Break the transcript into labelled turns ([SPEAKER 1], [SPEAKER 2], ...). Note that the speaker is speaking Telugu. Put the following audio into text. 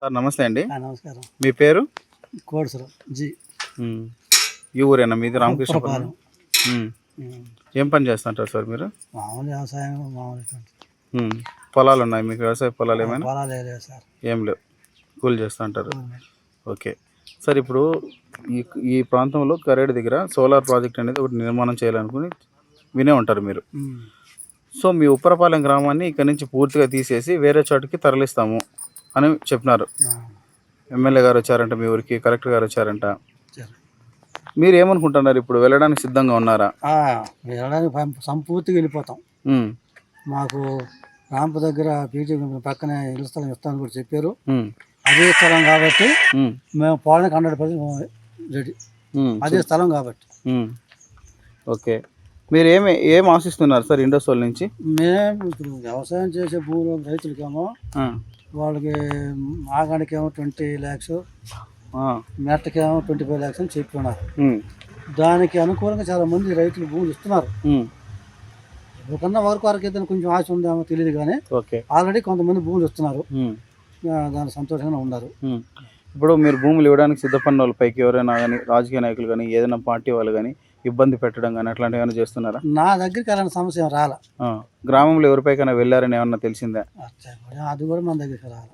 [SPEAKER 1] సార్ నమస్తే అండి.
[SPEAKER 2] నమస్కారం.
[SPEAKER 1] మీ పేరు?
[SPEAKER 2] కోడిసరం జి.
[SPEAKER 1] హ్మ్. ఈ ఊరేనా మీది? రామకృష్ణపురం.
[SPEAKER 2] ఉప్పరపాలెం.
[SPEAKER 1] హ్మ్.
[SPEAKER 2] హ్మ్.
[SPEAKER 1] ఏం పని చేస్తుంటారు సార్ మీరు?
[SPEAKER 2] మామూలు వ్యవసాయం మామూలు ఇటువంటి.
[SPEAKER 1] హ్మ్. పొలాలున్నాయి మీకు? వ్యవసాయ పొలాలు ఏమైనా?
[SPEAKER 2] పొలాలు లేవు సార్.
[SPEAKER 1] ఏం లేవు. కూలి చేస్తుంటారు.
[SPEAKER 2] కూలి.
[SPEAKER 1] ఓకే. సార్ ఇప్పుడు ఈ ఈ ప్రాంతంలో కరేడు దగ్గర సోలార్ ప్రాజెక్ట్ అనేది ఒకటి నిర్మాణం చేయాలనుకుని వినే ఉంటారు మీరు.
[SPEAKER 2] హ్మ్.
[SPEAKER 1] సో మీ ఉప్పరపాలెం గ్రామాన్ని ఇక్కడ నుంచి పూర్తిగా తీసేసి వేరే చోటుకి తరలిస్తాము అని చెప్పినారు.
[SPEAKER 2] ఆ,
[SPEAKER 1] ఎమ్మెల్యే గారు వచ్చారంట మీ ఊరికి, కలెక్టర్ గారు వచ్చారంట.
[SPEAKER 2] సరే.
[SPEAKER 1] మీరు ఏమనుకుంటున్నారు? ఇప్పుడు వెళ్ళడానికి సిద్ధంగా ఉన్నారా?
[SPEAKER 2] వెళ్ళడానికి సంపూర్తిగా వెళ్ళిపోతాం.
[SPEAKER 1] హ్మ్.
[SPEAKER 2] మాకు రాంప దగ్గర పీజీ పక్కనే ఇళ్ళ స్థలం ఇస్తామని కూడా చెప్పారు.
[SPEAKER 1] హ్మ్.
[SPEAKER 2] అదే స్థలం కాబట్టి
[SPEAKER 1] హ్మ్.
[SPEAKER 2] మేము పోవడానికి 100% రెడీ.
[SPEAKER 1] హ్మ్.
[SPEAKER 2] అదే స్థలం కాబట్టి
[SPEAKER 1] హ్మ్. ఓకే. మీరు ఏం ఆశిస్తున్నారు సార్ ఇండోసోల్ నుంచి?
[SPEAKER 2] మేము ఇప్పుడు వ్యవసాయం చేసే భూములు రైతులకేమో
[SPEAKER 1] ఆ.
[SPEAKER 2] వాళ్ళకి ఆగానికేమో 20 lakhs,
[SPEAKER 1] ఆ.
[SPEAKER 2] మెట్టకేమో 25 lakhs అని చెప్తున్నారు.
[SPEAKER 1] హ్మ్.
[SPEAKER 2] దానికి అనుకూలంగా చాలా మంది రైతులు భూములు ఇస్తున్నారు.
[SPEAKER 1] హ్మ్.
[SPEAKER 2] ఒకన్నా వరకు ఏదైనా కొంచెం ఆశ ఉందేమో తెలియదు కానీ
[SPEAKER 1] ఓకే.
[SPEAKER 2] ఆల్రెడీ కొంతమంది భూములు ఇస్తున్నారు.
[SPEAKER 1] హ్మ్.
[SPEAKER 2] దాని సంతోషంగా ఉన్నారు.
[SPEAKER 1] హ్మ్. ఇప్పుడు మీరు భూములు ఇవ్వడానికి సిద్ధపడిన వాళ్ళపైకి ఎవరైనా కానీ రాజకీయ నాయకులు కానీ ఏదైనా పార్టీ వాళ్ళు కానీ ఇబ్బంది పెట్టడం కానీ అట్లాంటివి ఏమైనా చేస్తున్నారా?
[SPEAKER 2] నా దగ్గరికి అలాంటి సమస్య ఏం రాలా.
[SPEAKER 1] గ్రామంలో ఎవరిపైకైనా వెళ్ళారని ఏమన్నా తెలిసిందా?
[SPEAKER 2] అది కూడా మన దగ్గరికి రాలా.